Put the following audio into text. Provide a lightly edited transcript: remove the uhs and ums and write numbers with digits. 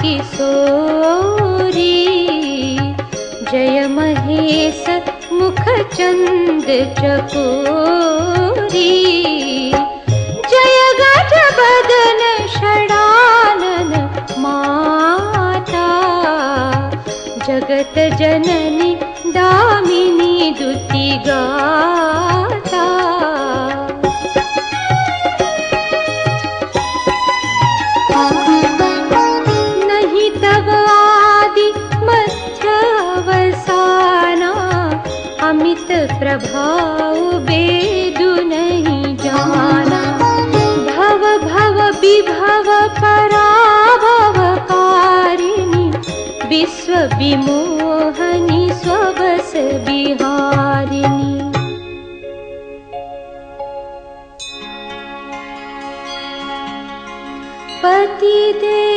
किशोरी। जय महेश मुखचंद चकोरी। जय गज बदन षडानन माता। जगत जननी दामिनी दुति गाता। नहीं तब आदि मध्य अवसाना। अमित प्रभाव बेदु नहीं जाना। भव भव विभव पराभवकारिणी। विश्व विमोहनी स्वबस विहारिणी। पति दे